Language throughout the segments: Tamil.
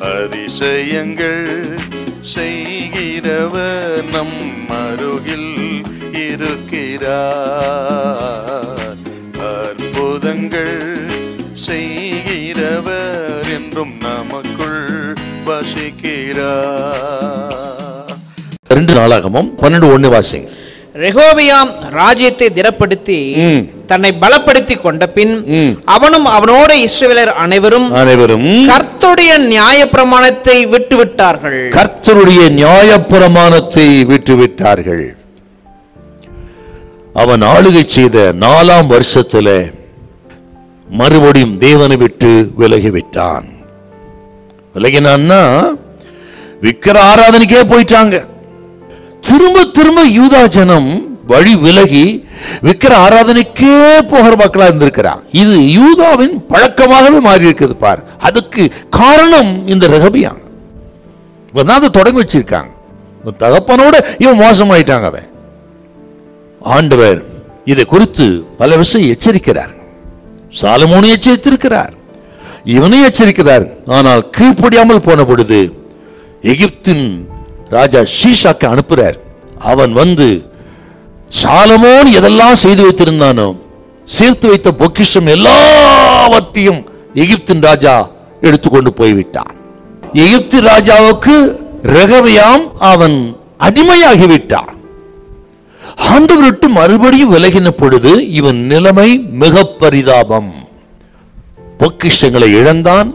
அதிசயங்கள் செய்கிறவர் நம் அருகில் இருக்கிறார். அற்புதங்கள் செய்கிறவர் என்றும் நமக்குள் வசிக்கிறார். 2 நாளாகமம் 12:1 வாசிங்க. ரெகோபியாம் ராஜ்யத்தை திடப்படுத்தி தன்னை பலப்படுத்தி கொண்ட பின் அவனும் அவனோட இஸ்ரவேலர் அனைவரும் கர்த்தருடைய நியாயப்பிரமாணத்தை விட்டுவிட்டார்கள். கர்த்தருடைய நியாயப்பிரமாணத்தை விட்டுவிட்டார்கள். அவன் ஆளுகை செய்த 4ஆம் வருஷத்துல மறுபடியும் தேவனை விட்டு விலகிவிட்டான். விலகினான்னா விக்கிர ஆராதனைக்கே போயிட்டாங்க. திரும்ப திரும்ப யூதா ஜனம் வழி விலகி விக்கிர ஆராதனைக்கே போகிற மக்களா இருந்திருக்கிறார். இது யூதாவின் பழக்கமாகவே மாறி இருக்குது பார். அதுக்கு காரணம் இந்த ரெகபியாம். அதை தொடங்கி வச்சிருக்காங்க. தகப்பனோட இவன் மோசமாயிட்டாங்க. அவன் ஆண்டவர் இதை குறித்து பல விஷயம் எச்சரிக்கிறார். சாலமோனை எச்சரித்திருக்கிறார், இவனை எச்சரிக்கிறார். ஆனால் கீழ்ப்படியாமல் போன பொழுது எகிப்தின் ராஜா ஷீஷாக்கு அனுப்புறார். அவன் வந்து சாலமோன் எதெல்லாம் செய்து வைத்திருந்தானோ, சேர்த்து வைத்த பொக்கிஷம் எல்லாவற்றையும் எகிப்தின் ராஜா எடுத்துக்கொண்டு போய்விட்டான். எகிப்து ராஜாவுக்கு ரெகபியாம் அவன் அடிமையாகிவிட்டான். ஆண்டவர் விட்டு மறுபடியும் விலகின பொழுது இவன் நிலைமை மிக பரிதாபம். பொக்கிஷங்களை இழந்தான்.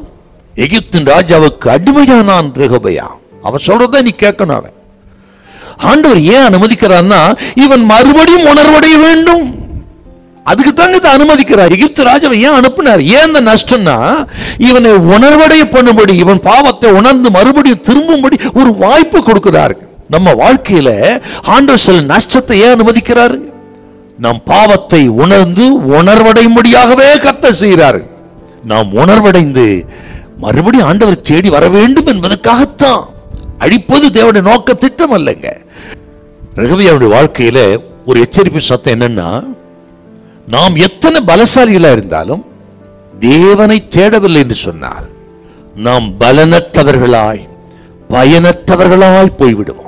எகிப்தின் ராஜாவுக்கு அடிமையானான் ரெகபியாம். அவன் சொல்றத நீ கேட்கணும். அவன் ஆண்டவர் ஏன் அனுமதிக்கிறான்னா இவன் மறுபடியும் உணர்வடைய வேண்டும். அதுக்கு தாங்க இதை அனுமதிக்கிறார். எகிப்து ராஜாவை ஏன் அனுப்பினார்? ஏன் இந்த நஷ்டம்னா இவனை உணர்வடைய பண்ணும்படி, இவன் பாவத்தை உணர்ந்து மறுபடியும் திரும்பும்படி ஒரு வாய்ப்பு கொடுக்கிறார். நம்ம வாழ்க்கையில ஆண்டவர் சில நஷ்டத்தை ஏன் அனுமதிக்கிறாரு? நம் பாவத்தை உணர்ந்து உணர்வடையும்படியாகவே கர்த்தர் செய்கிறார். நாம் உணர்வடைந்து மறுபடியும் ஆண்டவர் தேடி வர வேண்டும் என்பதற்காகத்தான். அழிப்பது தேவனுடைய நோக்க திட்டம் அல்லங்க. ரெகபியாவுடைய வாழ்க்கையில ஒரு எச்சரிப்பு சத்தம் என்னன்னா, நாம் எத்தனை பலசாலிகளா இருந்தாலும் தேவனை தேடவில்லை என்று சொன்னால் நாம் பலனற்றவர்களாய் பயனற்றவர்களாய் போய்விடுவோம்.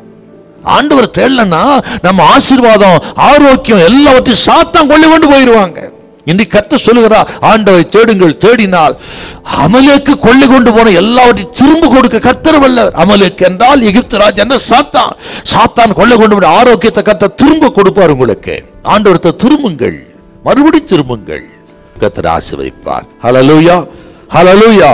ஆண்டவர் தேடலன்னா நம்ம ஆசீர்வாதம் ஆரோக்கியம் எல்லாவற்றையும் சாத்தான் கொள்ளை கொண்டு போயிடுவாங்க. இன்றைக்கு கர்த்தர் சொல்லுகிறார், ஆண்டவரை தேடுங்கள், தேடினால் அமலேக்கு கொள்ளை கொண்டு போன எல்லாவற்றையும் திரும்ப கொடுக்க கர்த்தர் வல்லவர். அமலேக்கு என்றால் எகிப்து ராஜா என்ன சாத்தான். சாத்தான் கொள்ளை கொண்டு போன ஆரோக்கியத்தை கர்த்தர் திரும்ப கொடுப்பார் உங்களுக்கு. ஆண்டவரத்தை திரும்புங்கள், மறுபடி திரும்புங்கள், கர்த்தர் ஆசீர்வதிப்பார். ஹல்லேலூயா, ஹல்லேலூயா.